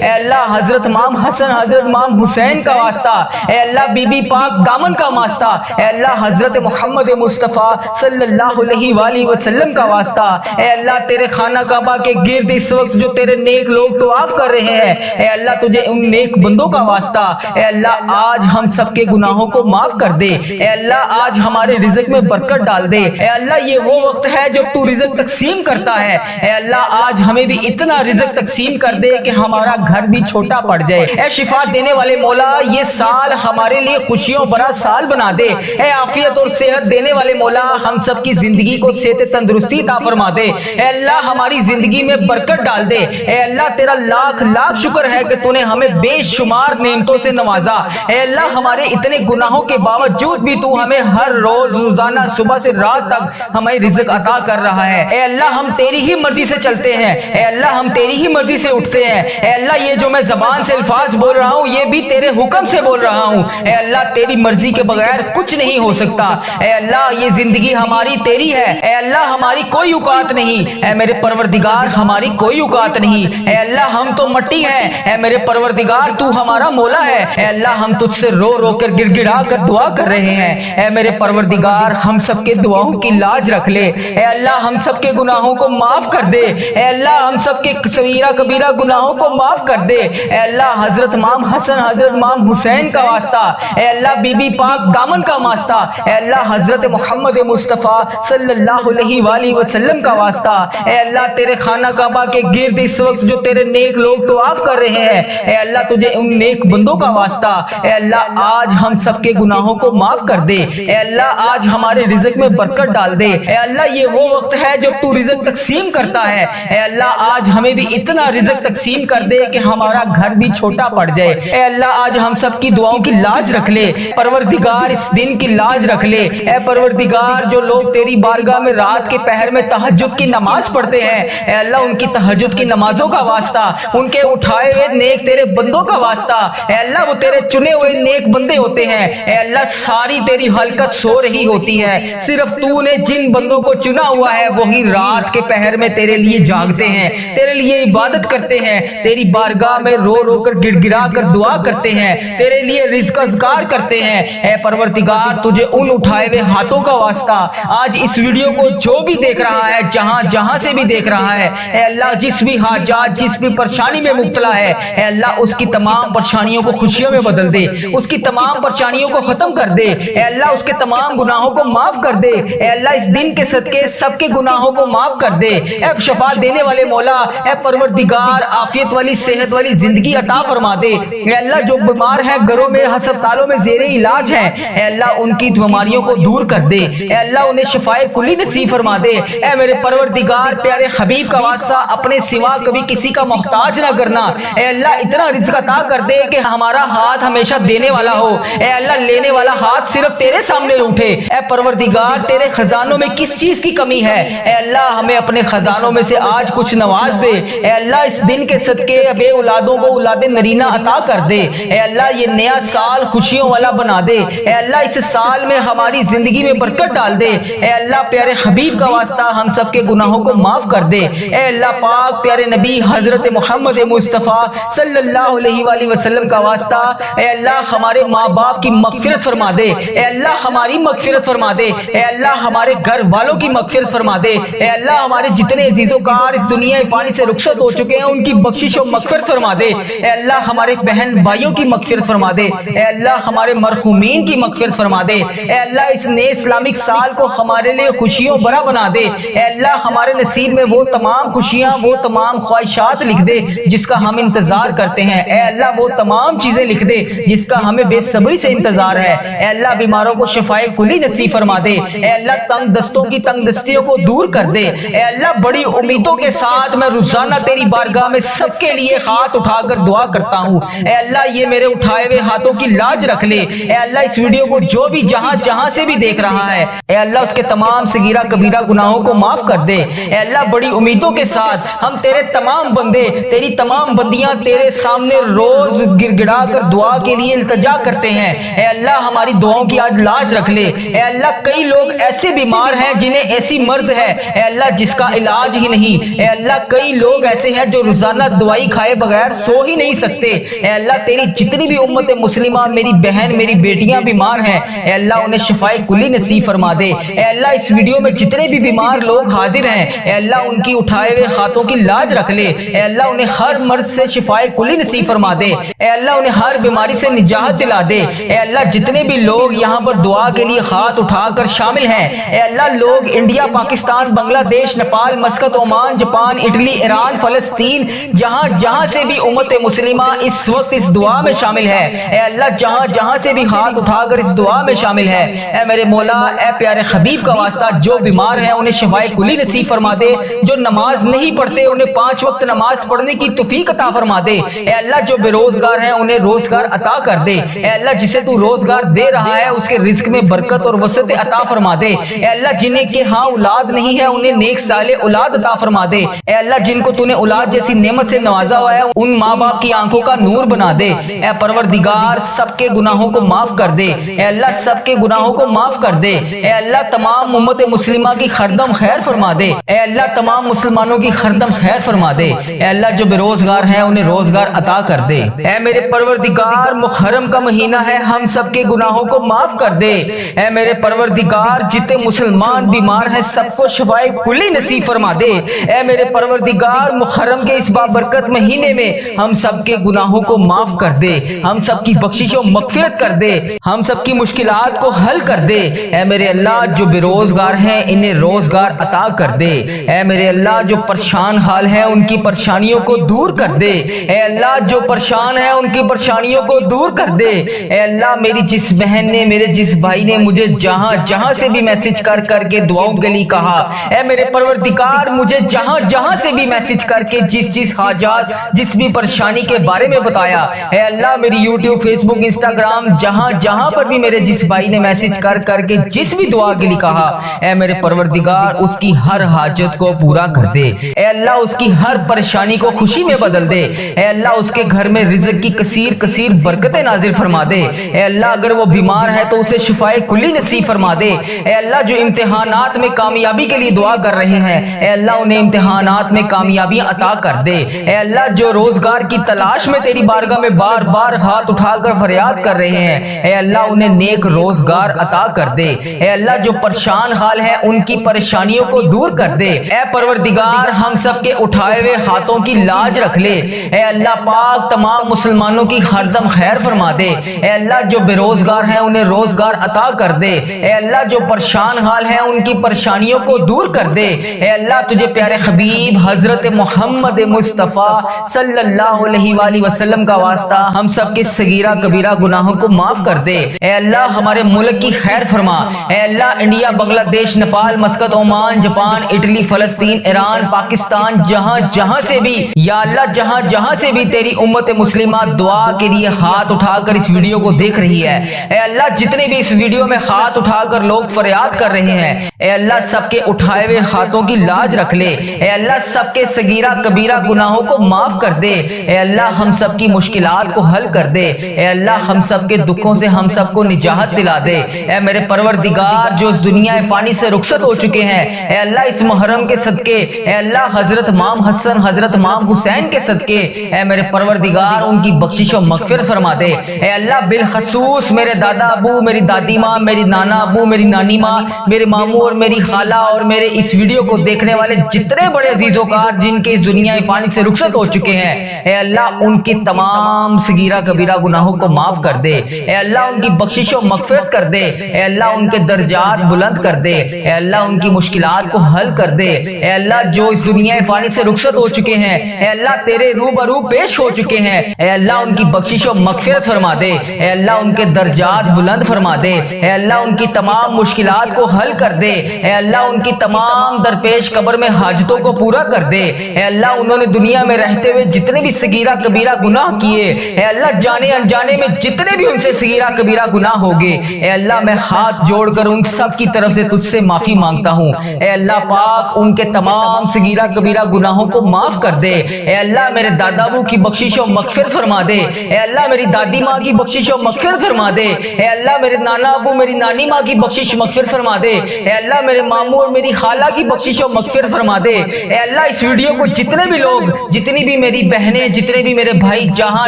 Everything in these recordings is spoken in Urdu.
اے اللہ حضرت امام حسن حضرت امام حسین کا واسطہ، اے اللہ بی بی پاک دامن کا واسطہ، اے اللہ حضرت محمد مصطفیٰ صلی اللہ علیہ وآلہ وسلم کا واسطہ، اے اللہ تیرے خانہ کعبہ کے گرد اس وقت جو تیرے نیک لوگ طواف کر رہے ہیں، اے اللہ تجھے ان نیک بندوں کا واسطہ، اے اللہ آج ہم سب کے گناہوں کو معاف کر دے، اے اللہ آج ہمارے رزق میں برکت ڈال دے، اے اللہ یہ وہ وقت ہے جب تو رزق تقسیم کرتا ہے، اے اللہ آج ہمیں بھی اتنا رزق تقسیم کر دے کہ ہمارا گھر بھی چھوٹا پڑ جائے، اے شفا دینے والے مولا یہ سال ہمارے لیے خوشیوں بھرا سال بنا دے، اے عافیت اور صحت دینے والے مولا ہم سب کی زندگی کو صحت تندرستی عطا فرما دے، اے اللہ ہماری زندگی میں برکت ڈال دے، اے اللہ تیرا لاکھ لاکھ شکر ہے کہ تو نے ہمیں بے شمار نعمتوں سے نوازا، اے اللہ ہمارے اتنے گناہوں کے باوجود بھی تو ہمیں ہر روز روزانہ صبح سے رات تک ہمیں رزق عطا کر رہا ہے، اے اللہ ہم تیری ہی مرضی سے چلتے ہیں، اے اللہ ہم تیری ہی مرضی سے اٹھتے ہیں، اے اللہ یہ جو میں زبان سے الفاظ بول رہا ہوں یہ بھی تیرے حکم سے بول رہا ہوں، اے اللہ تیری مرضی کے بغیر کچھ نہیں ہو سکتا، اے اللہ یہ زندگی ہماری تیری ہے، اے اللہ ہماری کوئی اوقات نہیں، اے میرے پروردگار ہماری کوئی اوقات نہیں، اے اللہ ہم تو مٹی ہیں، اے میرے پروردگار تو ہمارا مولا ہے، اے اللہ ہم تجھ سے رو رو کر گڑ گڑا کر دعا کر رہے ہیں، اے میرے پروردگار ہم سب کے دعاؤں کی لاج رکھ لے، اے اللہ ہم سب کے گناہوں کو معاف کر دے، اے اللہ ہم سب کے صغیرہ کبیرہ گناہوں کو معاف کر دے، اے اللہ حضرت امام حسن حضرت امام حسین کا واسطہ، اے اللہ بی بی پاک دامن کا واسطہ، اے اللہ حضرت محمد مصطفیٰ صلی اللہ علیہ وآلہ وسلم کا واسطہ، اے اللہ تیرے خانہ کعبہ کے گرد اس وقت جو تیرے نیک لوگ طواف کر رہے ہیں، اے اللہ تجھے ان نیک بندوں کا واسطہ، اے اللہ آج ہم سب کے گناہوں کو معاف کر دے، اے اللہ آج ہمارے رزق میں برکت ڈال دے، اے اللہ یہ وہ وقت ہے جب تو رزق تقسیم کرتا ہے، اے اللہ آج ہمیں بھی اتنا رزق تقسیم کر دے کہ ہمارا گھر بھی چھوٹا پڑ جائے، اے اللہ آج ہم سب کی دعاؤں کی لاج رکھ لے، پروردگار اس دن کی لاج رکھ لے، اے پروردگار جو لوگ تیری بارگاہ میں رات کے پہر میں تہجد کی نماز پڑھتے ہیں، اے اللہ ان کی تہجد کی نمازوں کا واسطہ، ان کے اٹھائے ہوئے نیک تیرے بندوں کا واسطہ، اے اللہ وہ تیرے چنے ہوئے نیک بندے ہوتے ہیں، اے اللہ ساری تیری حلقت سو رہی ہوتی ہے، صرف تو نے جن بندوں کو چنا ہوا ہے وہی رات کے پہر میں تیرے لیے جاگتے ہیں، تیرے لیے عبادت کرتے ہیں، تیری بارگاہ میں رو رو کر گڑ گڑا کر دعا کرتے ہیں، تیرے لیے رزق اذکار کرتے ہیں، اے پروردگار تجھے ان اٹھائے ہوئے ہاتھوں کا واسطہ، آج اس ویڈیو کو جو بھی دیکھ رہا ہے جہاں جہاں سے بھی دیکھ رہا ہے، اے اللہ جس بھی حاجات جس بھی پریشانی میں مبتلا ہے، اے اللہ اس کی تمام پریشانیوں کو خوشیوں میں بدل دے، اس کی تمام پریشانیوں کو ختم کر دے، اے اللہ اس کے تمام گناہوں کو معاف کر دے، اے اللہ اس دن کے صدقے سب کے گناہوں کو معاف کر دے، اے شفاعت دینے والے مولا، اے پروردگار عافیت والی صحت والی زندگی عطا فرما دے، اے اللہ جو بیمار ہیں گھروں میں ہسپتالوں میں زیر علاج ہیں، اے اللہ ان کی بیماریوں کو دور کر دے، اے اللہ انہیں شفائے کلی نصیب فرما دے، اے میرے پروردگار پیارے حبیب کا واسطہ اپنے سوا کبھی کسی کا محتاج نہ کرنا، اے اللہ اتنا رزق عطا کر دے کہ ہمارا ہاتھ ہمیشہ دینے والا ہو، اے اللہ لینے والا ہاتھ صرف تیرے سامنے اٹھے، اے پروردگار تیرے خزانوں میں کس چیز کی کمی ہے، اے اللہ ہمیں اپنے خزانوں میں سے آج کچھ نواز دے، اے اللہ اس دن کے صدقے بے اولادوں کو اولاد نرینہ عطا کر دے، اے اللہ یہ نیا سال خوشیوں والا بنا دے، اے اللہ اس سال میں ہماری زندگی میں برکت ڈال دے، اے اللہ پیارے حبیب کا واسطہ ہم سب کے گناہوں کو معاف کر دے، اے اللہ پاک پیارے نبی حضرت محمد مصطفیٰ صلی اللہ علیہ وآلہ وسلم کا واسطہ، اے اللہ ہمارے ماں باپ کی مغفرت فرما دے، اے اللہ ہماری مغفرت فرما دے، اے اللہ ہمارے گھر والوں کی مغفرت فرما دے، اے اللہ ہمارے جتنے عزیز و کار اس دنیا فانی سے رخصت ہو چکے ہیں ان کی بخشش و مغفرت فرما دے، اے اللہ ہمارے بہن بھائیوں کی مغفرت فرما دے، اے اللہ ہمارے مرحومین کی مغفرت فرما دے، اے اللہ اس نئے اسلامک سال کو ہمارے لیے خوشیوں بھرا بنا دے، اے اللہ ہمارے نصیب میں وہ تمام خوشیاں وہ تمام خواہشات لکھ دے جس کا ہم انتظار کرتے ہیں، اے اللہ وہ تمام چیزیں لکھ دے جس کا ہمیں بے صبری سے انتظار ہے، اے اللہ بیماروں کو شفائے کلی نصیب فرما دے، اے اللہ تنگ دستوں کی تنگ دستیوں کو دور کر دے، اے اللہ بڑی امیدوں کے ساتھ میں روزانہ تیری بارگاہ میں سب کے لیے ہاتھ اٹھا کر دعا کرتا ہوں، اے اللہ یہ میرے اٹھائے ہوئے ہاتھوں کی لاج رکھ لے، اے اللہ اس ویڈیو کو جو بھی جہاں جہاں سے بھی دیکھ رہا ہے، اے اللہ اس کے تمام صغیرہ کبیرہ گناہوں کو معاف کر دے، اے اللہ بڑی امیدوں کے ساتھ ہم تیرے تمام بندے تیری تمام بندیاں تیرے سامنے روز گر گڑا کر دعا کے لیے التجا کرتے ہیں، اے اللہ ہماری دعاؤں کی آج لاج رکھ لے، اے اللہ کئی لوگ ایسے بیمار ہیں جنہیں ایسی مرض ہے اے اللہ جس کا علاج ہی نہیں، اے اللہ کئی لوگ ایسے ہیں جو روزانہ دوائی کھائے کھائے بغیر سو ہی نہیں سکتے۔ اے اللہ تیری جتنی بھی امت مسلمہ، میری بہن میری بیٹیاں بیمار ہیں، اے اللہ انہیں شفائے کلی نصیب فرما دے۔ اے اللہ اس ویڈیو میں جتنے بھی بیمار لوگ حاضر ہیں، اے اللہ ان کی اٹھائے ہوئے ہاتھوں کی لاج رکھ لے۔ اے اللہ انہیں ہر مرض سے شفائے کلی نصیب فرما دے۔ اے اللہ انہیں ہر بیماری سے نجات دلا دے۔ اے اللہ جتنے بھی لوگ یہاں پر دعا کے لیے ہاتھ اٹھا کر شامل ہیں، اے اللہ لوگ انڈیا، پاکستان، بنگلہ دیش، Nepal, Muscat, Oman, Japan, Italy, Iran, فلسطین، جہاں سے بھی امت مسلمہ اس وقت اس دعا میں شامل ہے، اے اللہ جہاں سے بھی ہاتھ اٹھا کر اس دعا میں شامل ہے، اے میرے مولا، اے پیارے حبیب کا واسطہ، جو بیمار ہیں انہیں شفائے کلی نصیب فرما دے، جو نماز نہیں پڑھتے انہیں 5 وقت نماز پڑھنے کی توفیق عطا فرما دے، اے اللہ جو بے روزگار ہیں انہیں روزگار عطا کر دے، اے اللہ جسے تو روزگار دے رہا ہے اس کے رزق میں برکت اور وسعت عطا فرما دے، اے اللہ جنہیں کے ہاں اولاد نہیں ہے انہیں نیک صالح اولاد عطا فرما دے، اے اللہ جن کو تو نے اولاد جیسی نعمت سے نوازا ہوا ہے ان ماں باپ کی آنکھوں کا نور بنا دے، اے پروردگار سب کے گناہوں کو معاف کر دے، اے اللہ سب کے گناہوں کو معاف کر دے، اے اللہ تمام امت مسلمہ کی خردم خیر فرما دے، اے اللہ تمام مسلمانوں کی خردم خیر فرما دے، اے اللہ جو بے روزگار ہیں انہیں روزگار عطا کر دے، اے میرے پروردگار محرم کا مہینہ ہے، ہم سب کے گناہوں کو معاف کر دے، اے میرے پروردگار جتنے مسلمان بیمار ہیں سب کو شفائے کلی نصیب فرما دے، اے میرے پروردگار محرم کے اس بابرکت مہینے میں ہم سب کے گناہوں کو معاف کر دے، ہم سب کی بخشش و مغفرت کر دے، ہم سب کی مشکلات کو حل کر دے، اے میرے اللہ جو بے روزگار ہیں انہیں روزگار عطا کر دے، اے میرے اللہ جو پریشان حال ہیں ان کی پریشانیوں کو دور کر دے، اے اللہ جو پریشان ہیں ان کی پریشانیوں کو دور کر دے، اے اللہ میری جس بہن نے میرے جس بھائی نے مجھے جہاں سے بھی میسج کر کے دعاؤں کے لیے کہا، اے میرے پروردگار مجھے جہاں سے بھی میسج کر کے جس حاجات جس بھی پریشانی کے بارے میں بتایا، اے اللہ میری یوٹیوب، فیس بک، انسٹاگرام جہاں پر بھی میرے جس بھائی نے میسج کر کے جس بھی دعا کے لیے کہا، اے میرے پروردگار اس کی ہر حاجت کو پورا کر دے، اے اللہ اس کی ہر پریشانی کو خوشی میں بدل دے، اے اللہ اس کے گھر میں رزق کی کثیر برکتیں نازل فرما دے، اے اللہ اگر وہ بیمار ہے تو اسے شفائے کلی نصیب فرما دے، اے اللہ جو امتحانات میں کامیابی کے لیے دعا کر رہے ہیں، اے اللہ انہیں امتحانات میں کامیابیاں عطا کر دے، اے اللہ جو روزگار کی تلاش میں تیری بارگاہ میں بار ہاتھ اٹھا کر فریاد کر رہے ہیں، اے اللہ انہیں نیک روزگار عطا کر دے، اے اللہ جو پریشان حال ہیں ان کی پریشانیوں کو دور کر دے، اے پروردگار ہم سب کے اٹھائے ہوئے ہاتھوں کی لاج رکھ لے، اے اللہ پاک تمام مسلمانوں کی خردم خیر فرما دے، اے اللہ جو بے روزگار ہیں انہیں روزگار عطا کر دے، اے اللہ جو پریشان حال ہیں ان کی پریشانیوں کو دور کر دے، اے اللہ تجھے پیارے حبیب حضرت محمد مصطفیٰ صلی اللہ علیہ وآلہ وسلم کا واسطہ ہم سب کے صغیرہ کبیرہ گناہوں کو معاف کر دے، اے اللہ ہمارے ملک کی خیر فرما، اے اللہ انڈیا، بنگلہ دیش، Nepal, Muscat, Oman, Japan, Italy, فلسطین، ایران، پاکستان، جہاں سے بھی یا اللہ جہاں سے بھی تیری امت مسلمہ دعا کے لیے ہاتھ اٹھا کر اس ویڈیو کو دیکھ رہی ہے، اے اللہ جتنے بھی اس ویڈیو میں ہاتھ اٹھا کر لوگ فریاد کر رہے ہیں، اے اللہ سب کے اٹھائے ہوئے ہاتھوں کی لاج رکھ لے، اے اللہ سب کے صغیرہ کبیرہ گناہوں کو معاف کر دے، اے اللہ ہم سب کی مشکلات کو حل کر دے، اے اللہ ہم سب کے دکھوں سے ہم سب کو نجات دلا دے، اے میرے پروردگار جو اس دنیا فانی سے رخصت ہو چکے ہیں، اے اللہ اس محرم کے صدقے، اے اللہ حضرت امام حسن، حضرت امام حسین کے صدقے، اے میرے پروردگار ان کی بخشش و مغفرت فرما دے، اے اللہ بالخصوص میرے دادا ابو، میری دادی ماں، میری نانا ابو، میری نانی ماں، میرے ماموں اور میری خالہ اور میرے اس ویڈیو کو دیکھنے والے جتنے بڑے عزیز و کار جن کے اس دنیا فانی سے رخصت ہو چکے ہیں، اے اللہ ان کی تمام صغیرہ کبیرہ گناہوں کو معاف کر دے، اے اللہ ان کی بخشش و مغفرت کر دے، اے اللہ ان کے درجات بلند کر دے، اے اللہ ان کی مشکلات کو حل کر دے، اے اللہ جو اس دنیا فانی سے رخصت ہو چکے ہیں، اے اللہ تیرے روبرو پیش ہو چکے ہیں، اے اللہ ان کی بخشش و مغفرت فرما دے، اے اللہ ان کے درجات بلند فرما دے، اے اللہ ان کی تمام مشکلات کو حل کر دے، اے اللہ ان کی تمام درپیش قبر میں حاجتوں کو پورا کر دے، اے اللہ انہوں نے دنیا میں رہتے ہوئے جتنے بھی صغیرہ کبیرہ گناہ کیے، اے اللہ جانے انجانے میں جتنے بھی ان سے صغیرہ کبیرہ گناہ ہوگے، اے اللہ میں ہاتھ جوڑ کر ان سب کی طرف سے تجھ سے معافی مانگتا ہوں، اے اللہ پاک ان کے تمام صغیرہ کبیرہ گناہوں کو معاف کر دے، اے اللہ میرے دادا ابو کی بخشش و مغفرت فرما دے، اے اللہ میری دادی ماں کی بخشش و مغفرت فرما دے، اے اللہ میرے نانا ابو میری نانی ماں کی بخشش و مغفرت فرما دے، اے اللہ میرے ماموں اور میری خالہ کی بخشش و مغفرت فرما دے، اے اللہ اس ویڈیو کو جتنے بھی لوگ جتنی بھی میری بہنیں جتنے بھی میرے بھائی جہاں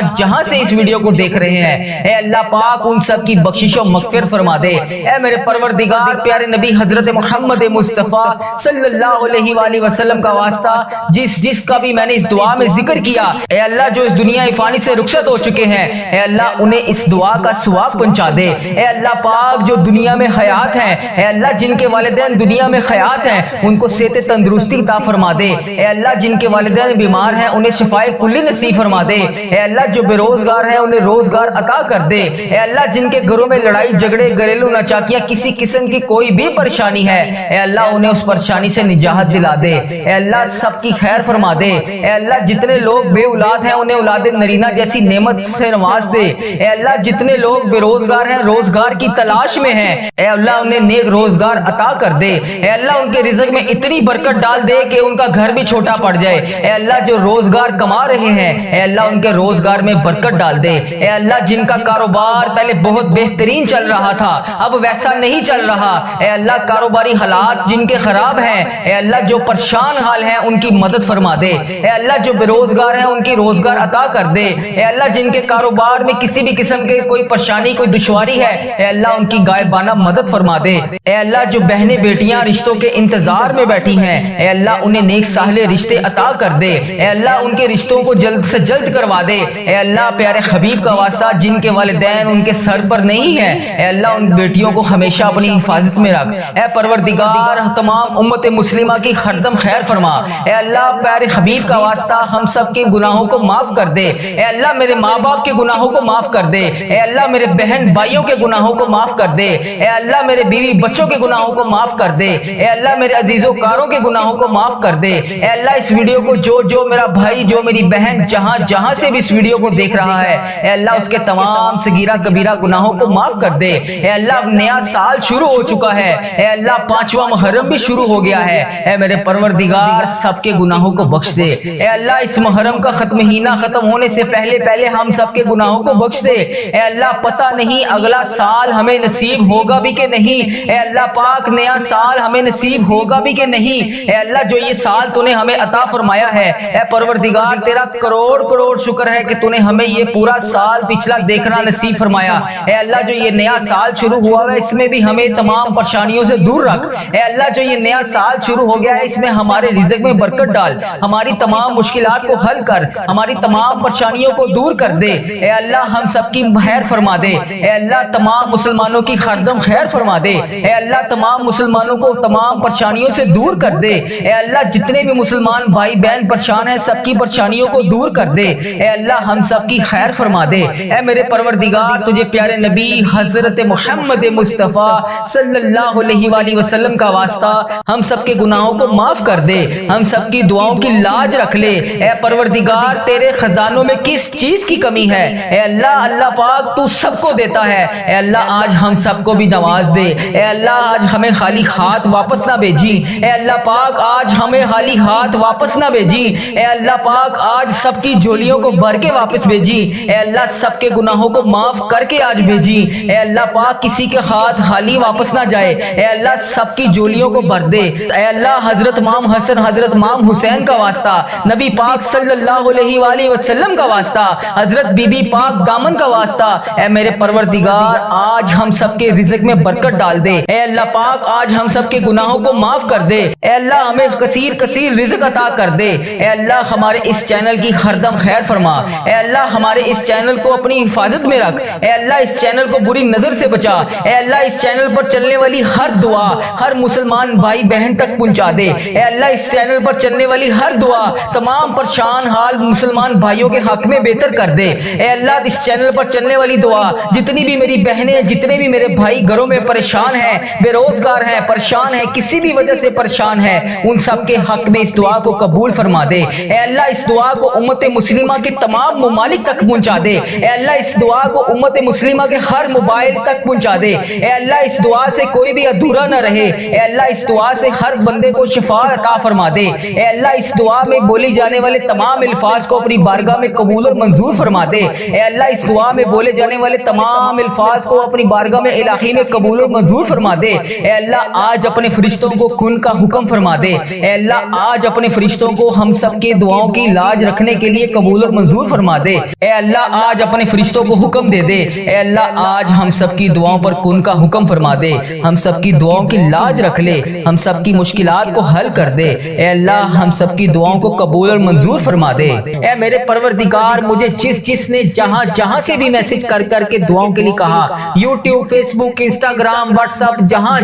جہاں سے اس ویڈیو کو دیکھ رہے ہیں، اے اللہ پاک ان سب کی بخشش و مغفرت فرما دے۔ اے میرے پروردگار پیارے نبی حضرت محمد مصطفیٰ صلی اللہ علیہ وآلہ وسلم کا واسطہ جس کا بھی میں نے اس دعا میں ذکر کیا، اے اللہ جو اس دنیا فانی سے رخصت ہو چکے ہیں، اے اللہ انہیں اس دعا کا ثواب پہنچا دے۔ اے اللہ پاک جو دنیا میں حیات ہیں، اے اللہ جن کے والدین دنیا میں حیات ہیں ان کو صحت تندرستی عطا فرما دے۔ اے اللہ جن کے والدین بیمار ہیں انہیں شفائے کلی نصیب فرما دے۔ اے اللہ جو بے روزگار ہیں انہیں روزگار عطا کر دے۔ اے اللہ جن کے گھروں میں لڑائی جھگڑے گھریلو ناچاکیاں کسی قسم کی کوئی بھی پریشانی ہے، اے اللہ انہیں اس پریشانی سے نجات دلا دے۔ اے اللہ سب کی خیر فرما دے۔ اے اللہ جتنے لوگ بے اولاد ہیں انہیں اولاد نرینہ جیسی نعمت سے نواز دے۔ اے اللہ جتنے لوگ بے روزگار ہیں روزگار کی تلاش میں ہیں، اے اللہ انہیں نیک روزگار عطا کر دے۔ اے اللہ ان کے رزق میں اتنی برکت ڈال دے کہ ان کا گھر بھی چھوٹا پڑ جائے۔ اے اللہ جو روزگار کما رہے ہیں، اے اللہ ان کے روزگار میں برکت ڈال دے۔ اے اللہ جن کا کاروبار پہلے بہت بہترین چل رہا تھا اب ویسا نہیں چل رہا، اے اللہ کاروباری حالات جن کے خراب ہیں، اے اللہ جو پریشان حال ہیں ان کی مدد فرما دے۔ اے اللہ جو بے روزگار ہیں ان کی روزگار عطا کر دے۔ اے اللہ جن کے کاروبار میں کسی بھی قسم کے کوئی پریشانی کوئی دشواری ہے، اے اللہ ان کی غائبانہ مدد فرما دے۔ اے اللہ جو بہنیں بیٹیاں رشتوں کے انتظار میں بیٹھی ہیں، اے اللہ انہیں نیک صالح رشتے عطا کر دے۔ اے اللہ ان کے رشتوں کو جلد سے جلد کروا دے۔ اے اللہ پیارے حبیب کا واسطہ جن کے والدین ان کے سر پر نہیں ہے، اے اللہ ان بیٹیوں کو ہمیشہ اپنی حفاظت میں رکھ۔ اے پروردگار تمام امت مسلمہ کی خردم خیر فرما۔ اے اللہ پیارے حبیب کا واسطہ ہم سب کے گناہوں کو معاف کر دے۔ اے اللہ میرے ماں باپ کے گناہوں کو معاف کر دے۔ اے اللہ میرے بہن بھائیوں کے گناہوں کو معاف کر دے۔ اے اللہ میرے بیوی بچوں کے گناہوں کو معاف کر دے۔ اے اللہ میرے عزیزوں کاروں کے گناہوں کو معاف کر دے۔ اے اللہ اس ویڈیو کو جو میرا بھائی جو میری بہن جہاں جہاں سے بھی اس ویڈیو کو دیکھ رہا ہے، اے اللہ اس کے تمام صغیرہ کبیرہ گناہوں کو معاف کر دے۔ اے اللہ نیا سال شروع ہو چکا ہے، اے اللہ 5واں محرم بھی شروع ہو گیا ہے، اے میرے پروردگار سب کے گناہوں کو بخش دے۔ اے اللہ اس محرم کا مہینہ ختم ہونے سے پہلے ہم سب کے گناہوں کو بخش دے۔ اے اللہ پتہ نہیں اگلا سال ہمیں نصیب ہوگا بھی کہ نہیں، اے اللہ پاک نیا سال ہمیں نصیب ہوگا بھی کہ نہیں۔ اے اللہ جو یہ سال تو نے ہمیں عطا فرمایا ہے، اے پروردگار تیرا کروڑ کروڑ شکر ہے کہ تو نے ہمیں یہ پورا سال پچھلا دیکھنا نصیب فرمایا۔ اے اللہ جو یہ نیا سال شروع ہوا ہے اس میں بھی ہمیں تمام پریشانیوں سے دور رکھ۔ اے اللہ جو یہ نیا سال شروع ہو گیا ہے اس میں ہمارے رزق میں برکت ڈال، ہماری تمام مشکلات کو حل کر، ہماری تمام پریشانیوں کو دور کر دے۔ اے اللہ ہم سب کی خیر فرما دے۔ اے اللہ تمام مسلمانوں کی خردم خیر فرما دے۔ اے اللہ تمام مسلمانوں کو تمام پریشانیوں سے دور کر دے۔ اے اللہ جتنے بھی مسلمان بھائی بہن پریشان ہیں سب کی پریشانیوں کو دور کر دے۔ اے اللہ ہم سب کی خیر فرما دے۔ اے میرے پروردگار تجھے پیارے نبی حضرت محمد مصطفیٰ صلی اللہ علیہ وآلہ وسلم کا واسطہ ہم سب کے گناہوں کو معاف کر دے، ہم سب کی دعاؤں کی لاج رکھ لے۔ اے پروردگار تیرے خزانوں میں کس چیز کی کمی ہے؟ اے اللہ پاک تو سب کو دیتا ہے۔ اے اللہ آج ہم سب کو بھی نواز دے۔ اے اللہ آج ہمیں خالی ہاتھ واپس نہ بھیجی۔ اے اللہ پاک آج ہمیں خالی ہاتھ واپس نہ بھیجی۔ اے اللہ پاک آج سب کی جھولیوں کو بھر کے واپس بھیجی۔ اے اللہ سب کے گناہوں کو معاف کر کے آج بھیجی۔ اے اللہ پاک کسی کے ہاتھ خالی واپس نہ جائے۔ اے اللہ سب کی جھولیوں کو بھر دے۔ اے اللہ حضرت امام حسن حضرت امام حسین کا واسطہ، نبی پاک صلی اللہ علیہ وآلہ وسلم کا واسطہ، حضرت بی بی پاک دامن کا واسطہ، اے میرے پروردگار آج ہم سب کے رزق میں برکت ڈال دے۔ اے اللہ پاک آج ہم سب کے گناہوں کو معاف کر دے۔ اے اللہ ہمیں کثیر کثیر رزق عطا کر دے۔ اے اللہ ہمارے اس چینل کی خردم خیر فرما۔ اے اللہ ہمارے اس چینل کو اپنی حفاظت میں رکھ۔ اے اللہ اس چینل کو بری نظر سے بچا۔ اے اللہ اس چینل پر چلنے والی ہر دعا ہر مسلمان بھائی بہن تک پہنچا دے۔ اے اللہ اس چینل پر چلنے والی ہر دعا تمام پریشان حال مسلمان بھائیوں کے حق میں بہتر کر دے۔ اے اللہ اس چینل پر چلنے والی دعا جتنی بھی میری بہنیں جتنے بھی میرے بھائی گھروں میں پریشان ہیں، بے روزگار ہیں، پریشان ہیں، کسی بھی وجہ سے پریشان ہیں، ان سب کے حق میں اس دعا کو قبول فرما دے۔ اے اللہ اس دعا کو امت مسلمہ کے تمام ممالک تک پہنچا دے۔ اے اللہ اس دعا کو امت مسلمہ کے ہر موبائل تک پہنچا دے۔ اے اللہ اس دعا سے کوئی بھی ادھورا نہ رہے۔ اے اللہ اس دعا سے ہر بندے کو شفا عطا فرما دے۔ اے اللہ اس دعا میں بولی جانے والے تمام الفاظ کو اپنی بارگاہ میں قبول اور منظور فرما دے۔ اے اللہ اس دعا میں بولے جانے والے تمام الفاظ کو اپنی بارگاہ میں الہی میں قبول اور منظور فرما دے۔ اے اللہ آج اپنے فرشتوں کو کن کا حکم فرما دے۔ اے اللہ آج اپنے فرشتوں کو ہم سب کے دعاؤں دعاؤں کی لاج رکھنے کے لیے قبول اور منظور فرما دے۔ اے اللہ آج اپنے فرشتوں کو حکم دے دے، اے اللہ آج ہم سب کی دعاؤں پر کن کا حکم فرما دے، ہم سب کی دعاؤں کی لاج رکھ لے، ہم سب کی مشکلات کو حل کر دے، اے اللہ ہم سب کی دعاؤں کو قبول اور منظور فرما دے۔ اے میرے پروردگار، مجھے جس نے جہاں سے بھی میسج کر کے دعاؤں کے لیے کہا، یوٹیوب، فیس بک، انسٹاگرام، واٹس ایپ،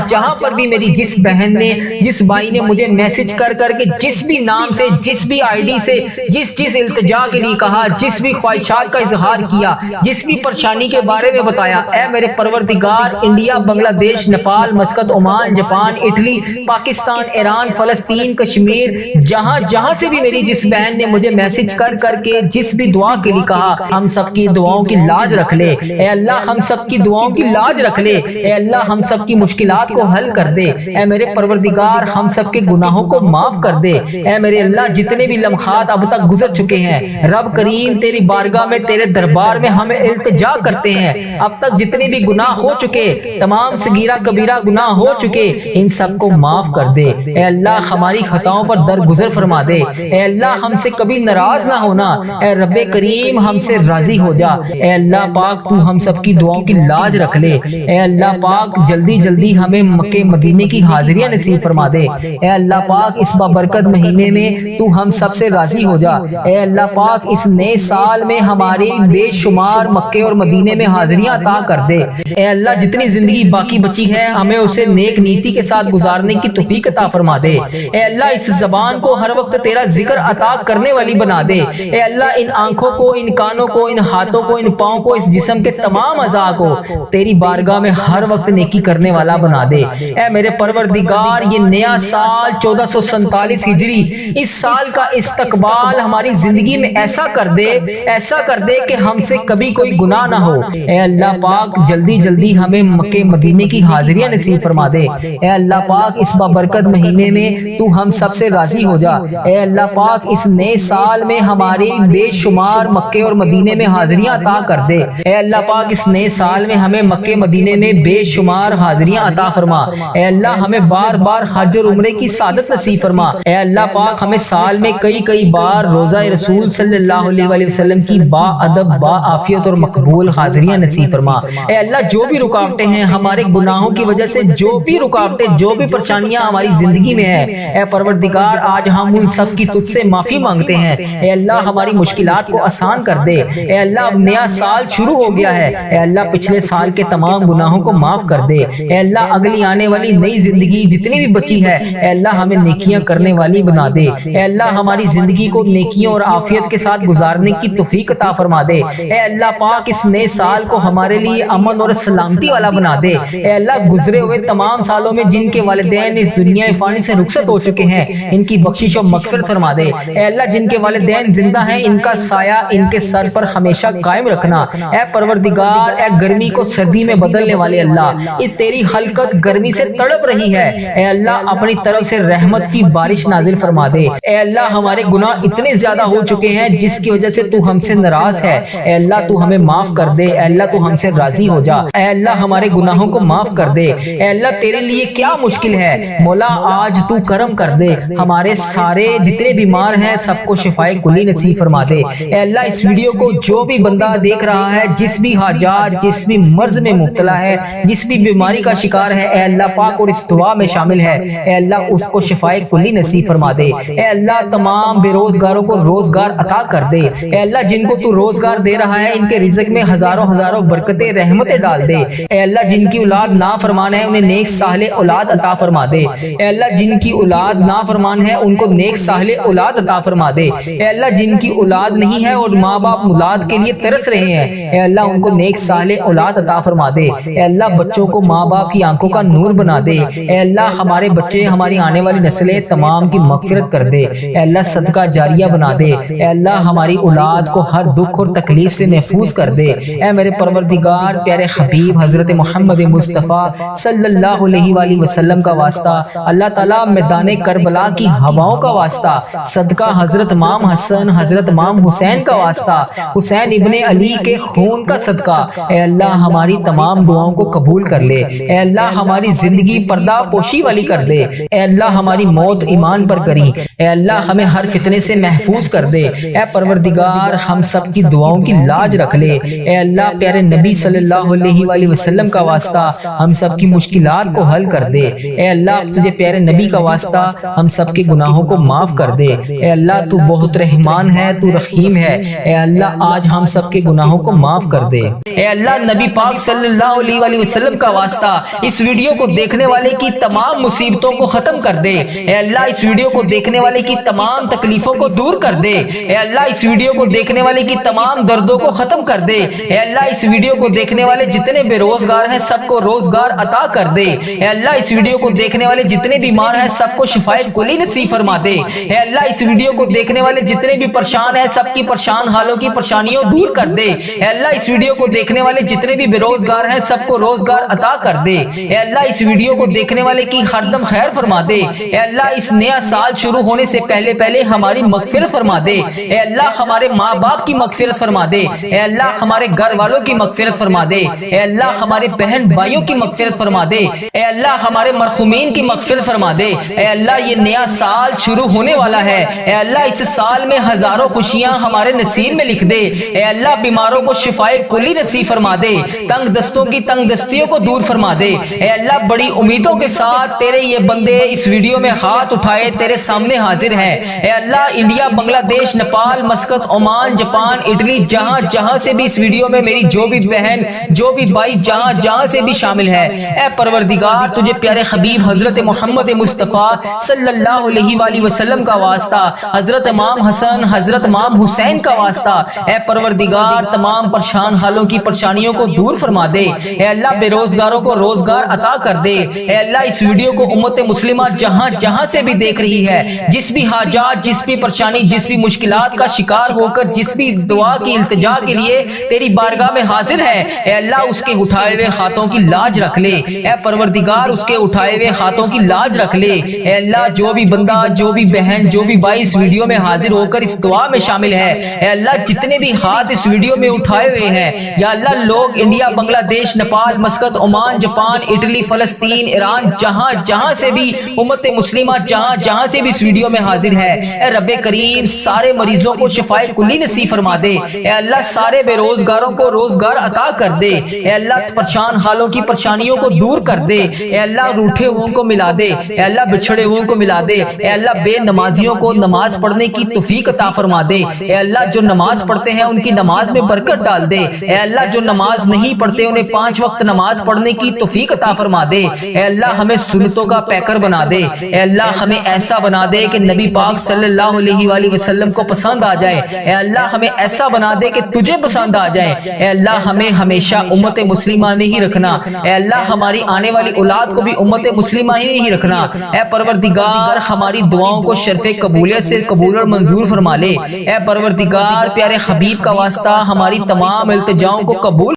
جہاں پر بھی میری جس بہن نے، جس بھائی نے مجھے میسج کر کے جس بھی نام سے، جس بھی آئی ڈی سے، جس التجا کے لیے کہا، جس بھی خواہشات کا اظہار کیا، جس بھی پریشانی کے بارے میں بتایا، اے میرے پروردگار، انڈیا، بنگلہ دیش، Nepal, Muscat, Oman, Japan, Italy, Pakistan, Iran, فلسطین، کشمیر، جہاں سے بھی میری جس بہن نے مجھے میسج کر کے جس بھی دعا کے لیے کہا، ہم سب کی دعاؤں کی لاج رکھ لے، اے اللہ ہم سب کی دعاؤں کی لاج رکھ لے، اے اللہ ہم سب کی مشکلات کو حل کر دے، اے میرے پروردگار ہم سب کے گناہوں کو معاف کر دے، اے میرے اللہ جتنے بھی لمحات اب تک گزر چکے ہیں، رب کریم تیری بارگاہ میں، تیرے دربار میں ہمیں التجا کرتے ہیں، اب تک جتنے بھی گناہ ہو چکے، تمام صغیرہ کبیرہ گناہ ہو چکے، ان سب کو معاف کر دے، اے اللہ ہماری خطاؤں پر درگزر فرما دے، اے اللہ ہم سے کبھی ناراض نہ ہونا، اے رب کریم ہم سے راضی ہو جا، اے اللہ پاک تو ہم سب کی دعاؤں کی لاج رکھ لے، اے اللہ پاک جلدی ہمیں مکے مدینے کی حاضریاں نصیب فرما دے، اے اللہ پاک اس بابرکت مہینے میں تو ہم سب سے راضی ہو جا، اے اللہ پاک اس نئے سال میں ہماری بے شمار مکے اور مدینے میں حاضریاں عطا کر دے، اے اللہ جتنی زندگی باقی بچی ہے ہمیں اسے نیک نیتی کے ساتھ گزارنے کی توفیق عطا فرما دے، اے اللہ اس زبان کو ہر وقت تیرا ذکر عطا کرنے والی بنا دے، اے اللہ ان آنکھوں کو، ان کانوں کو، ان ہاتھوں کو، ان پاؤں کو، اس جسم کے تمام اعضاء کو تیری بارگاہ میں ہر وقت نیکی کرنے والا بنا دے، اے میرے پروردگار یہ نیا سال 1447 ہجری، اس سال کا استقبال ہماری زندگی میں ایسا کر دے کہ ہم سے کبھی کوئی گناہ نہ ہو، اے اللہ پاک جلدی ہمیں مکے مدینے کی حاضریاں نصیب فرما دے، اے اللہ پاک اس بابرکت مہینے میں تو ہم سب سے راضی ہو جا، اے اللہ پاک اس نئے سال میں ہماری بے شمار مکے اور مدینے میں حاضریاں عطا کر دے، اے اللہ پاک اس نئے سال میں ہمیں مکے مدینے میں بے شمار حاضریاں عطا فرما، اے اللہ ہمیں بار حج اور عمرے کی سعادت نصیب فرما، اے اللہ پاک ہمیں سال میں کئی بار روزہ رسول صلی اللہ علیہ وآلہ وسلم کی با ادب، با عافیت اور مقبول حاضریاں نصیب فرما، اے اللہ جو بھی رکاوٹیں ہیں ہمارے گناہوں کی وجہ سے، جو بھی رکاوٹیں، جو بھی پریشانیاں ہماری زندگی میں ہے، اے پروردگار آج ہم ان سب کی تجھ سے معافی مانگتے ہیں، اے اللہ ہماری مشکلات کو آسان کر دے، اے اللہ اب نیا سال شروع ہو گیا ہے، اے اللہ پچھلے سال کے تمام گناہوں کو معاف کر دے، اے اللہ اگلی آنے والی نئی زندگی جتنی بھی بچی ہے، اے اللہ ہمیں نیکیاں کرنے والی بنا دے، اے اللہ ہماری زندگی کو نیکیوں اور عافیت کے ساتھ گزارنے کی توفیق عطا فرما دے، اے اللہ پاک اس نئے سال کو ہمارے لیے امن اور سلامتی والا بنا دے، اے اللہ گزرے ہوئے تمام سالوں میں جن کے والدین اس دنیا فانی سے رخصت ہو چکے ہیں ان کی بخشش و مغفرت فرما دے، اے اللہ جن کے والدین زندہ ہیں ان کا سایہ ان کے سر پر ہمیشہ قائم رکھنا، اے پروردگار اے گرمی کو سردی میں بدلنے والے اللہ، یہ تیری خلقت گرمی سے تڑپ رہی ہے، اے اللہ اپنی طرف سے رحمت کی بارش نازل فرما دے، اے اللہ ہمارے گناہ اتنے زیادہ ہو چکے ہیں جس کی وجہ سے تو ہم سے ناراض ہے، اے اللہ تو ہمیں معاف کر دے، اے اللہ تو ہم سے راضی ہو جا، اے اللہ ہمارے گناہوں کو معاف کر دے، اے اللہ تیرے لیے کیا مشکل ہے، مولا آج تو کرم کر دے، ہمارے سارے جتنے بیمار ہیں سب کو شفائے کلی نصیب فرما دے، اے اللہ اس ویڈیو کو جو بھی بندہ دیکھ رہا ہے، جس بھی حاجات، جس بھی مرض میں مبتلا ہے، جس بھی بیماری کا شکار ہے، اے اللہ پاک اور اس دعا میں شامل ہے، اے اللہ اس کو شفائے کلی نصیب فرما دے، اے اللہ تمام بے روزگاروں کو روزگار عطا کر دے، اے اللہ جن کو تو روزگار دے رہا ہے ان کے رزق میں ہزاروں برکتیں، رحمتیں ڈال دے، اے اللہ جن کی اولاد نافرمان ہے انہیں نیک صالح اولاد عطا فرما دے، اے اللہ جن کی اولاد نافرمان ہے ان کو نیک صالح اولاد عطا فرما دے، اے اللہ جن کی اولاد نہیں ہے اور ماں باپ اولاد کے لیے ترس رہے ہیں، اے اللہ ان کو نیک صالح اولاد عطا فرما دے، اے اللہ بچوں کو ماں باپ کی آنکھوں کا نور بنا دے، اے اللہ ہمارے بچے، ہماری آنے والی نسلیں تمام کی مغفرت کر دے، اے اللہ صدقہ جاریہ بنا دے، اے اللہ ہماری اولاد کو ہر دکھ اور تکلیف سے محفوظ کر دے، اے میرے پروردگار پیارے حبیب حضرت محمد مصطفیٰ صلی اللہ علیہ وآلہ وسلم کا واسطہ، اللہ تعالیٰ میدان کربلا کی ہواؤں کا واسطہ، صدقہ حضرت امام حسن، حضرت امام حسین کا واسطہ، حسین ابن علی کے خون کا صدقہ، اے اللہ ہماری تمام دعاؤں کو قبول کر لے، اے اللہ ہماری زندگی پردہ پوشی والی کر دے، اے اللہ ہماری موت ایمان پر کری، اے اللہ ہمیں ہر فتنے فتنے سے محفوظ کر دے۔ اے پروردگار ہم سب کی دعاؤں کی لاج رکھ لے۔ اے اللہ پیارے نبی صلی اللہ علیہ وآلہ وسلم کا واسطہ ہم سب کی مشکلات کو حل کر دے۔ اے اللہ تجھے پیارے نبی کا واسطہ ہم سب کے گناہوں کو معاف کر دے۔ اے اللہ تو بہت رحمان ہے، تو رحیم ہے۔ اے اللہ آج ہم سب کے گناہوں کو معاف کر دے۔ اے اللہ نبی پاک صلی اللہ علیہ وآلہ وسلم کا واسطہ اس ویڈیو کو دیکھنے والے کی تمام مصیبتوں کو ختم کر دے۔ اے اللہ اس ویڈیو کو دیکھنے والے کی تمام تکلیفوں کو دور کر دے۔ اے اللہ اس ویڈیو کو دیکھنے والے کی تمام دردوں کو ختم کر دے۔ اے اللہ اس ویڈیو کو دیکھنے والے جتنے بے روزگار ہیں سب کو روزگار عطا کر دے۔ اے اللہ اس ویڈیو کو دیکھنے والے جتنے بیمار ہیں سب کو شفائے کلی نصیب فرما دے۔ اے اللہ اس ویڈیو کو دیکھنے والے جتنے بھی پریشان ہیں سب کی پریشان حالوں کی پریشانیوں دور کر دے۔ اے اللہ اس ویڈیو کو دیکھنے والے جتنے بھی بے روزگار ہیں سب کو روزگار عطا کر دے۔ اے اللہ اس ویڈیو کو دیکھنے والے کی ہر دم خیر فرما دے۔ اے اللہ اس نیا سال شروع ہونے سے پہلے ہماری مغفرت فرما دے۔ اے اللہ ہمارے ماں باپ کی مغفرت فرما دے۔ اے اللہ ہمارے گھر والوں کی مغفرت فرما دے۔ اے اللہ ہمارے بہن بھائیوں کی مغفرت فرما دے۔ اے اللہ ہمارے مرحومین کی مغفرت فرما دے۔ اے اللہ یہ نیا سال شروع ہونے والا ہے۔ اے اللہ اس سال میں ہزاروں خوشیاں ہمارے نصیب میں لکھ دے۔ اے اللہ بیماروں کو شفائے کلی نصیب فرما دے۔ تنگ دستوں کی تنگ دستیوں کو دور فرما دے۔ اے اللہ بڑی امیدوں کے ساتھ تیرے یہ بندے اس ویڈیو میں ہاتھ اٹھائے تیرے سامنے حاضر ہیں۔ اے اللہ انڈیا، بنگلہ دیش، Nepal, Muscat, Oman, Japan, Italy, جہاں سے بھی اس ویڈیو میں میری جو بھی بہن جو بھی بھائی جہاں سے بھی شامل ہے، اے پروردگار تجھے پیارے حبیب حضرت محمد مصطفیٰ صلی اللہ علیہ وآلہ وسلم کا واسطہ، حضرت امام حسن، حضرت امام حسین کا واسطہ، اے پروردگار تمام پریشان حالوں کی پریشانیوں کو دور فرما دے۔ اے اللہ بے روزگاروں کو روزگار عطا کر دے۔ اے اللہ اس ویڈیو کو امت مسلمہ جہاں سے بھی دیکھ رہی ہے، جس بھی حاجات، جس بھی پریشانی، جس بھی مشکلات کا شکار ہو کر جس بھی دعا کی التجا کے لیے تیری بارگاہ میں حاضر ہے، اے اللہ اس کے اٹھائے ہوئے ہاتھوں کی لاج رکھ لے۔ اے پروردگار اس کے اٹھائے ہوئے ہاتھوں کی لاج رکھ لے۔ اے اللہ جو بھی بندہ، جو بھی بہن، جو بھی بھائی اس ویڈیو میں حاضر ہو کر اس دعا میں شامل ہے، اے اللہ جتنے بھی ہاتھ اس ویڈیو میں اٹھائے ہوئے ہیں، یا اللہ لوگ انڈیا، بنگلہ دیش، Nepal, Muscat, Oman, Japan, Italy, فلسطین، ایران، جہاں سے بھی امت مسلمہ جہاں سے بھی اس ویڈیو میں حاضر ہے، اے رب کریم سارے مریضوں کو شفائے کلی نصیب فرما دے۔ اے اللہ سارے بے روزگاروں کو روزگار عطا کر دے۔ اے اللہ پریشان حالوں کی پریشانیوں کو دور کر دے۔ اے اللہ روٹھے ہوئوں کو ملا دے۔ اے اللہ بچھڑے ہوئوں کو ملا دے۔ اے اللہ بے نمازیوں کو نماز پڑھنے کی توفیق عطا فرما دے۔ اے اللہ جو نماز پڑھتے ہیں ان کی نماز میں برکت ڈال دے۔ اے اللہ جو نماز نہیں پڑھتے انہیں 5 وقت نماز پڑھنے کی توفیق عطا فرما دے۔ اے اللہ ہمیں سنتوں کا پیکر بنا دے۔ اے اللہ ہمیں ایسا بنا دے کہ نبی پاک صلی اللہ علیہ وآلہ وسلم کو پسند آ جائے۔ اے اللہ ہمیں ایسا بنا دے کہ تجھے پسند آ جائے۔ اے اللہ ہمیں ہمیشہ امت مسلمہ میں ہی رکھنا۔ اے اللہ ہماری آنے والی اولاد کو بھی امت مسلمہ ہی نہیں رکھنا۔ اے پروردگار ہماری دعاؤں کو شرف قبولیت سے قبول اور منظور فرما لے۔ اے پروردگار پیارے حبیب کا واسطہ ہماری تمام التجاؤں کو قبول